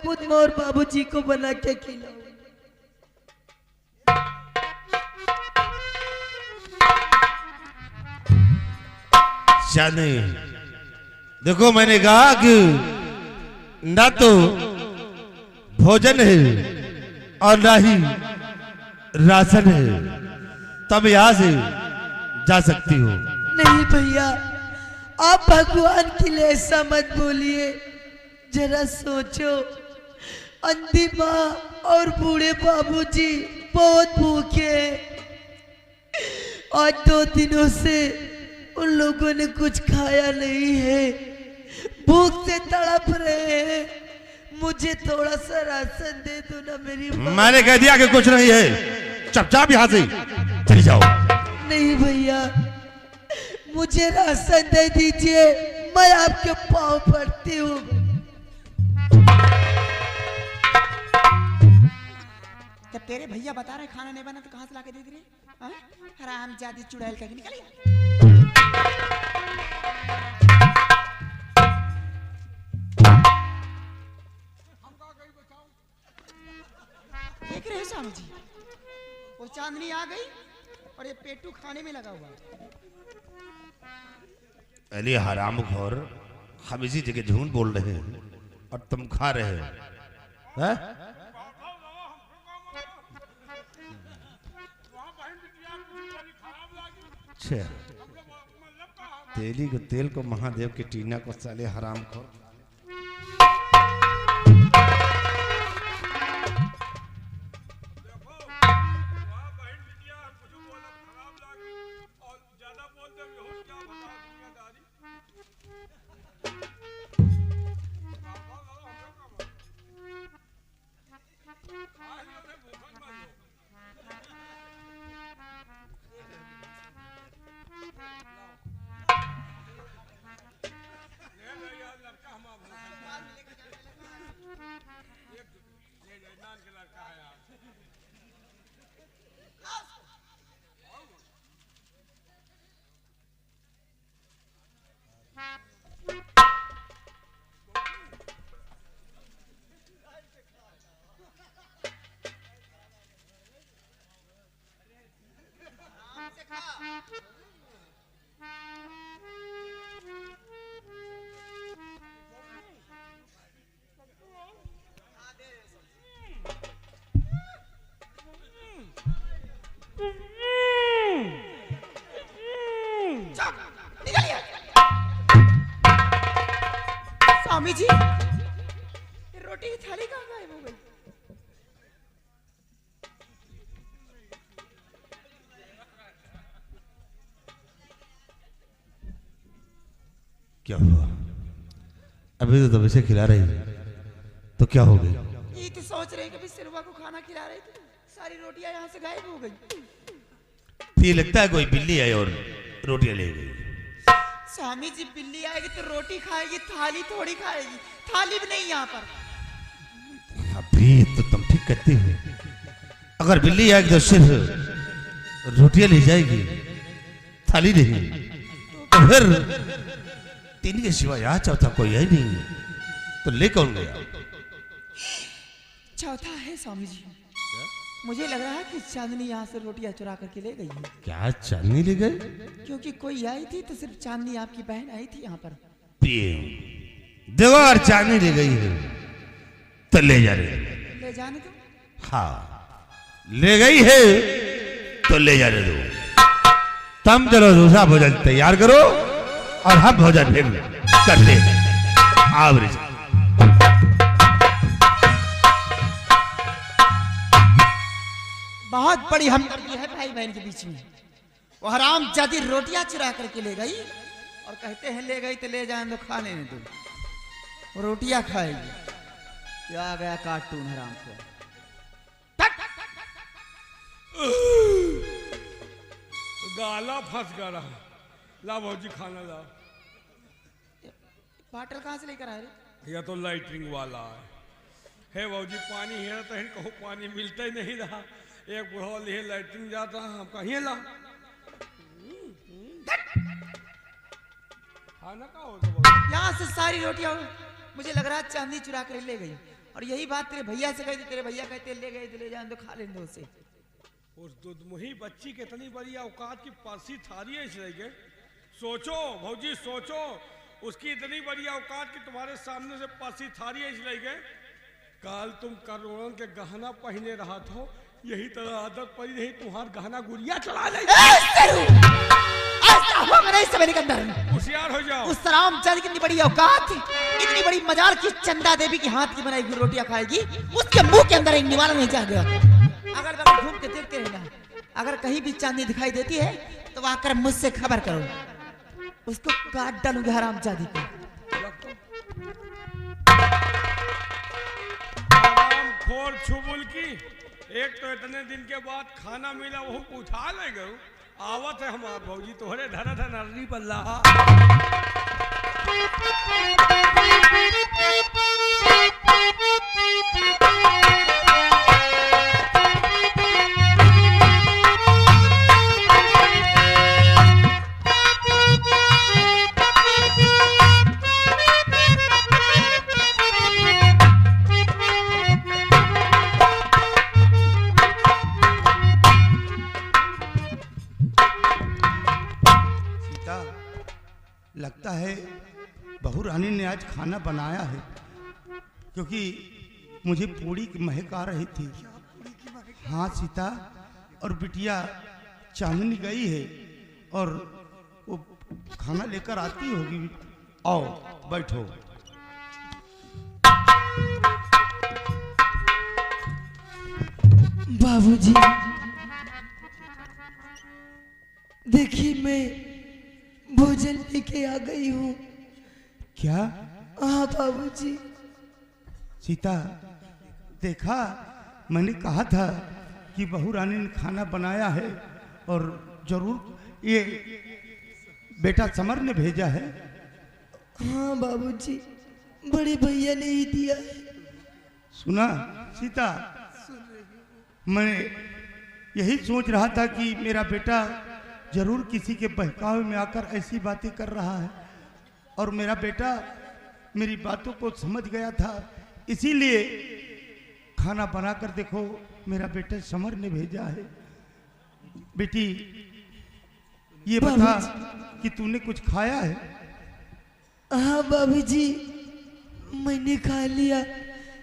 खुद मोर बाबूजी को बना के खिलाऊं। चांदनी देखो, मैंने कहा कि ना तो भोजन है और ना ही राशन है, तब यहां से जा सकती हो। नहीं भैया, आप भगवान के लिए ऐसा मत बोलिए। जरा सोचो, अंधी माँ और बूढ़े बाबूजी बहुत भूखे हैं। आज 2 दिनों से उन लोगों ने कुछ खाया नहीं है, भूख से तड़प रहे हैं। मुझे थोड़ा सा राशन दे दो ना मेरी माँ। मैंने कह दिया कि कुछ नहीं है, चुपचाप यहां से चली जाओ। नहीं भैया, मुझे राशन दे दीजिए, मैं आपके पाँव पड़ती हूँ। जब तेरे भैया बता रहे खाना नहीं बना तो कहां से लाके दे दी रे? हराम जादी चुड़ैल करके निकल गया। देख रहे हैं स्वामी जी, वो चांदनी आ गई और ये पेटू खाने में लगा हुआ। अरे हराम खोर, हम इसी जगह झूठ बोल रहे हैं और तुम खा रहे हो, हैं? तेली को तेल को महादेव के टीना को साले हराम खोर। स्वामी जी, रोटी की थाली कहाँ गायब हो गई? क्या हुआ? अभी तो तब इसे खिला रही है, तो क्या हो गई? ये तो सोच रहे हैं कि सिरवा को खाना खिला रहे थे, सारी रोटियां यहाँ से गायब हो गई। ये लगता है कोई बिल्ली आई और रोटियां ले गई। स्वामी जी, बिल्ली आएगी तो रोटी खाएगी, थाली थोड़ी खाएगी। थाली भी नहीं यहाँ पर। अभी तो तुम ठीक कहती हो, अगर बिल्ली आएगी तो सिर्फ रोटियां ले जाएगी, थाली नहीं। तो फिर तीन के सिवा यहाँ चौथा कोई है नहीं, तो ले कौन गया? चौथा है स्वामी जी। मुझे लग रहा है कि चांदनी यहाँ से रोटियां चुरा करके ले गई है। क्या चांदनी ले गई? क्योंकि कोई आई थी तो सिर्फ चांदनी आपकी बहन आई थी यहाँ पर। दीवार चांदनी ले गई है तो ले जा रहे, ले जाने दो। हाँ, ले गई है तो ले जाने दो। तुम चलो दूसरा भोजन तैयार करो और हम भोजन फिर करते हैं। आवरी बहुत बड़ी हमदर्दी है भाई बहन के बीच में। वो हराम जादी रोटियां चुरा करके ले गई और कहते हैं ले गई तो ले जाए तो खाने नहीं दो, वो रोटियां खाएगी। क्या आ गया कार्टून हराम को। गाला फंस गया। ला भौजी खाना ला। बाटल कहाँ से लेकर आए रे? यह तो लाइटरिंग वाला है भौजी। पानी है तो कहो पानी मिलता ही नहीं रहा। एक बुढ़ा लिए लाइटरिंग जाता हम कहीं ला खाना का हो। यहाँ से सारी रोटियां मुझे लग रहा है चांदी चुरा कर ले गई और यही बात तेरे भैया से कही थी, तेरे भैया कहते ले गए तो ले जाए तो खा लेंगे उसे। उस दुधमुही बच्ची की इतनी बड़ी औकात की पासी थारी है इसलिए के सोचो भौजी सोचो, उसकी इतनी बड़ी औकात की तुम्हारे सामने से पासी थारी है इसलिए के काल तुम करोड़ों के गहना पहने रहा था, यही तरह आदत पड़ी रही तुम्हार गहना गुड़िया चला ले। होशियार हो जाओ। उस रामचंद्र की इतनी बड़ी औकात, इतनी बड़ी मजाल की चंदा देवी की हाथ की बनाई हुई रोटियां खाएगी, उसके मुंह के अंदर एक निवाला नहीं जा गया। अगर बगल घूम के देखते रहना, अगर कहीं भी चांदी दिखाई देती है तो आकर मुझसे खबर करो, उसको काट डालूंगा हरामजादी को। खोर छुबुल की एक तो इतने दिन के बाद खाना मिला वो उठा ले गए, आवत है हमार भौजी तोहरे धरा धन नरनी पल्ला। लगता है बहू रानी ने आज खाना बनाया है, क्योंकि मुझे पूड़ी की महक आ रही थी। हाँ सीता, और बिटिया चांदनी गई है और वो खाना लेकर आती होगी। आओ बैठो। बाबूजी देखिए मैं भोजन लेके आ गई हूँ। क्या? हाँ बाबूजी। सीता देखा, मैंने कहा था कि बहू रानी ने खाना बनाया है और जरूर ये बेटा समर ने भेजा है। हाँ बाबूजी, बड़े भैया ने ही दिया है। सुना सीता, मैं यही सोच रहा था कि मेरा बेटा जरूर किसी के बहकावे में आकर ऐसी बातें कर रहा है, और मेरा बेटा मेरी बातों को समझ गया था, इसीलिए खाना बनाकर देखो मेरा बेटा समर ने भेजा है। बेटी ये बता कि तूने कुछ खाया है? हाँ बाबूजी, मैंने खा लिया।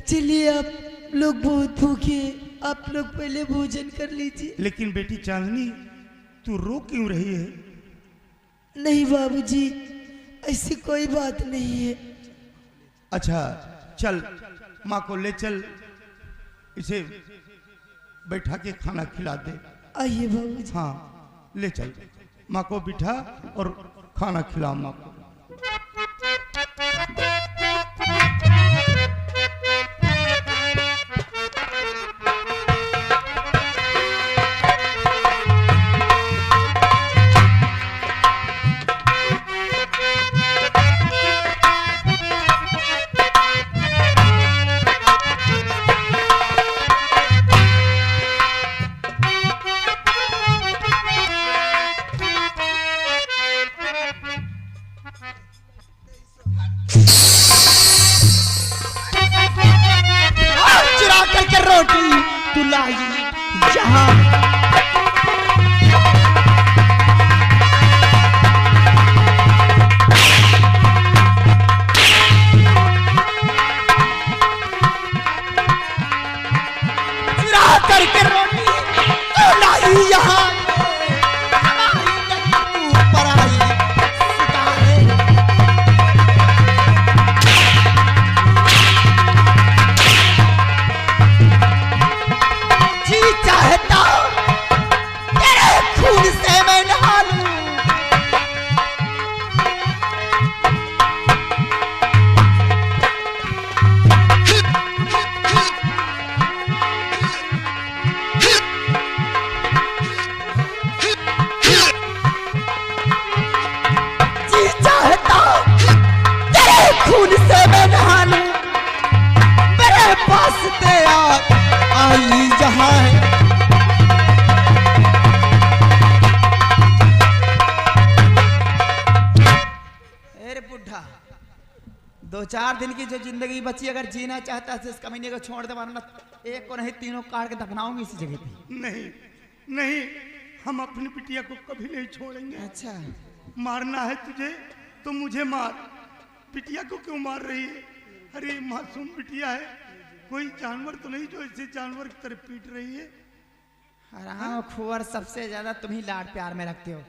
चलिए आप लोग बहुत भूखे हैं, आप लोग पहले भोजन कर लीजिए। लेकिन बेटी चांदनी, तू रो क्यों रही है? नहीं बाबूजी, ऐसी कोई बात नहीं है। अच्छा चल, माँ को ले चल, इसे बैठा के खाना खिला दे। आइए बाबूजी। हाँ ले चल, माँ को बिठा और खाना खिला माँ को। चुरा करके रोटी तू लाई यहाँ। चुरा करके रोटी तू लाई यहाँ। हमारी नजर तू पराई सितारे। जी चाहता तेरे खून से मैं नहा लूं। दिन की जो जिंदगी बची अगर जीना चाहता है तो इस कमीने को छोड़ दे, वरना एक को नहीं तीनों काट के दफनाऊंगी इसी जगह पे। नहीं नहीं, हम अपनी बिटिया को कभी नहीं छोड़ेंगे। अच्छा, मारना है तुझे तो मुझे मार, बिटिया को क्यों मार रही है? अरे मासूम बिटिया है, कोई जानवर तो नहीं जो ऐसे जानवर की तरह पीट रही है। हराम खुअर, सबसे ज्यादा तुम ही लाड प्यार में रखते हो।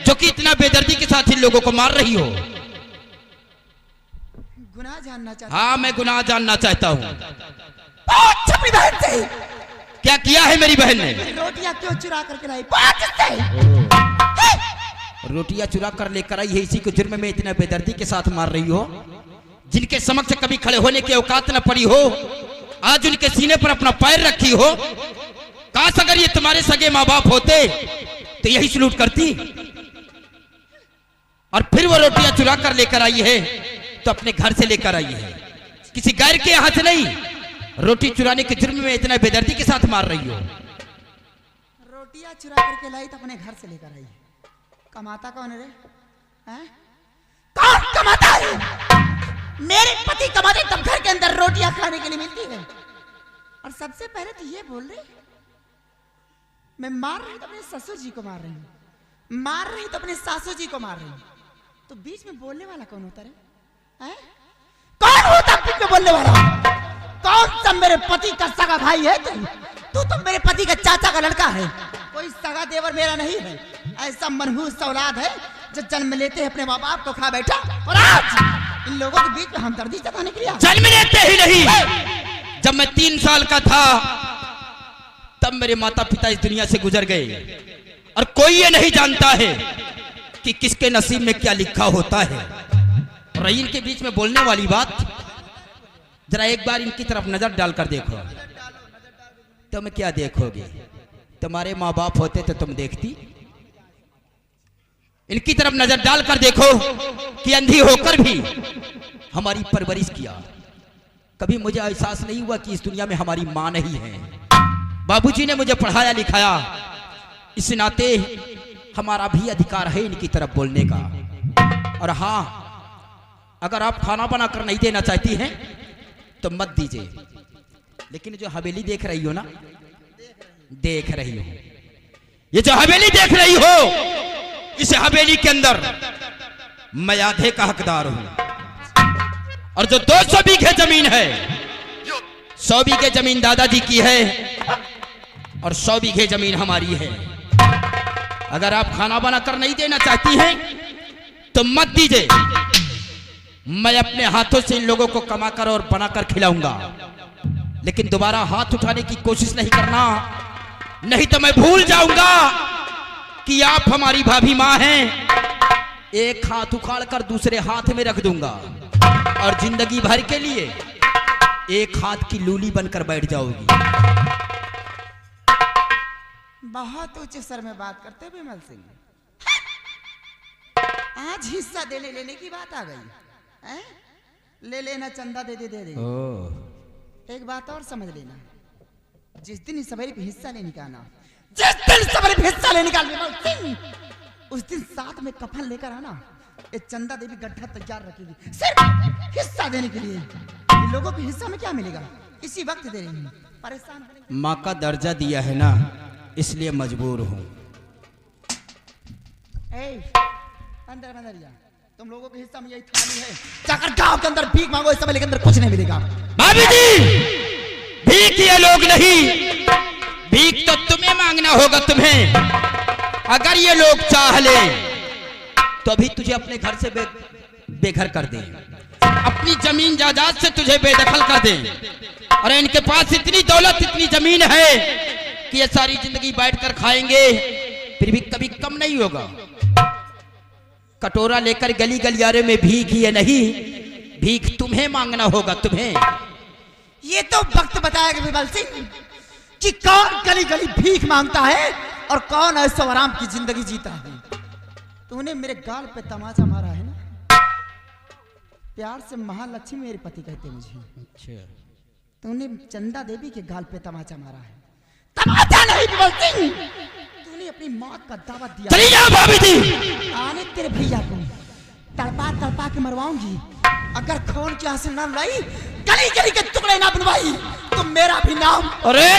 जो कि इतना बेदर्दी के साथ इन लोगों को मार रही हो? गुनाह जानना चाहता? हाँ, मैं गुनाह जानना चाहता हूँ। छपरी बहन से क्या किया है मेरी बहन ने? रोटियां क्यों चुरा करके लाई? रोटियां चुरा कर लेकर आई है, इसी को जुर्म में इतना बेदर्दी के साथ मार रही हो? जिनके समक्ष कभी खड़े होने की औकात न पड़ी हो, आज उनके सीने पर अपना पैर रखी हो। काश अगर ये तुम्हारे सगे माँ बाप होते तो यही सलूट करती। और फिर वो रोटियां चुरा कर लेकर आई है तो अपने घर से लेकर आई है, किसी गैर के हाथ नहीं। रोटी चुराने के जुर्म में इतना बेदर्दी के साथ मार रही हो। रोटियां चुरा करके लाई तो अपने घर से लेकर आई। कमाता कौन है रे? हैं? कौन कमाता है? मेरे पति कमाते तब घर के अंदर रोटियां खाने के लिए मिलती है। और सबसे पहले तो ये बोल रही मैं मार रही तो अपने ससुर जी को मार रही हूँ, मार रही तो अपने सासू जी को मार रही हूँ, तो बीच में बोलने वाला कौन होता है? कौन होता बीच में बोलने वाला? कौन सा मेरे पति का सगा भाई है? तू तो मेरे पति का चाचा का लड़का है, कोई सगा देवर मेरा नहीं है। ऐसा मनहूस औलाद है जो जन्म लेते हैं अपने माँ बाप को खा बैठा, और आज इन लोगों के बीच में हमदर्दी जताने के लिए। जन्म लेते ही नहीं, जब मैं 3 साल का था तब मेरे माता पिता इस दुनिया से गुजर गए, और कोई ये नहीं जानता है कि किसके नसीब में क्या लिखा होता है। और इनके बीच में बोलने वाली बात, जरा एक बार इनकी तरफ नजर डालकर देखो। तुम क्या देखोगे? तुम्हारे माँ बाप होते तो तुम देखती। इनकी तरफ नजर डालकर देखो कि अंधी होकर भी हमारी परवरिश किया। कभी मुझे एहसास नहीं हुआ कि इस दुनिया में हमारी माँ नहीं है। बाबूजी ने मुझे पढ़ाया लिखाया, इस नाते हमारा भी अधिकार है इनकी तरफ बोलने का। और हाँ, अगर आप खाना बना कर नहीं देना चाहती हैं तो मत दीजिए, लेकिन जो हवेली देख रही हो ना, देख रही हो, ये जो हवेली देख रही हो, इस हवेली के अंदर मैं आधे का हकदार हूं। और जो 200 बीघे जमीन है, 100 बीघे जमीन दादाजी की है और 100 बीघे जमीन हमारी है। अगर आप खाना बनाकर नहीं देना चाहती हैं तो मत दीजिए, मैं अपने हाथों से इन लोगों को कमाकर और बनाकर खिलाऊंगा। लेकिन दोबारा हाथ उठाने की कोशिश नहीं करना, नहीं तो मैं भूल जाऊंगा कि आप हमारी भाभी माँ हैं। एक हाथ उखाड़ कर दूसरे हाथ में रख दूंगा और जिंदगी भर के लिए एक हाथ की लूली बनकर बैठ जाओगी। बहुत ऊंचे स्वर में बात करते विमल सिंह, आज हिस्सा देने लेने की बात आ गई है? ले लेना, चंदा दे दे। एक बात और समझ लेना, जिस दिन इस सवारी पे हिस्सा नहीं निकालना, जिस दिन सवारी पे हिस्सा नहीं निकाल विमल सिंह, उस दिन साथ में कफन लेकर आना। ये चंदा देवी गड्ढा तैयार रखेगी सिर्फ हिस्सा देने के लिए। इन लोगों को हिस्सा में क्या मिलेगा, इसी वक्त दे रही हूँ, परेशान होने की- माँ का दर्जा दिया है ना, इसलिए मजबूर हूँ। अंदर अंदर जा, तुम लोगों के हिस्सा में यही थाली है, जाकर गांव के अंदर भीख मांगो, इस समय के अंदर कुछ नहीं मिलेगा। भाभी जी, भीख ये लोग नहीं, भीख तो तुम्हें मांगना होगा। तुम्हें अगर ये लोग चाह ले तो अभी तुझे अपने घर से बेघर कर दें, अपनी जमीन जायदाद से तुझे बेदखल कर दें। और इनके पास इतनी दौलत, इतनी जमीन है कि ये सारी जिंदगी बैठकर खाएंगे, फिर भी कभी कम नहीं होगा। कटोरा लेकर गली गलियारे में भीख ये नहीं, भीख तुम्हें मांगना होगा, तुम्हें। ये तो वक्त बताएगा विमल सिंह कि कौन गली गली भीख मांगता है और कौन ऐशो आराम की जिंदगी जीता है। तूने मेरे गाल पे तमाचा मारा है ना, प्यार से महालक्ष्मी मेरे पति कहते मुझे। अच्छा, तूने चंदा देवी के गाल पे तमाचा मारा है, तमाचा नहीं विमल सिंह, तूने अपनी मौत का दावा दिया। चली जाओ भाभी जी। आने तेरे भैया को तड़पा तड़पा के मरवाऊंगी, अगर खून की आंसू न लाई, गली गली के टुकड़े ना बनवाई, तो मेरा भी नाम अरे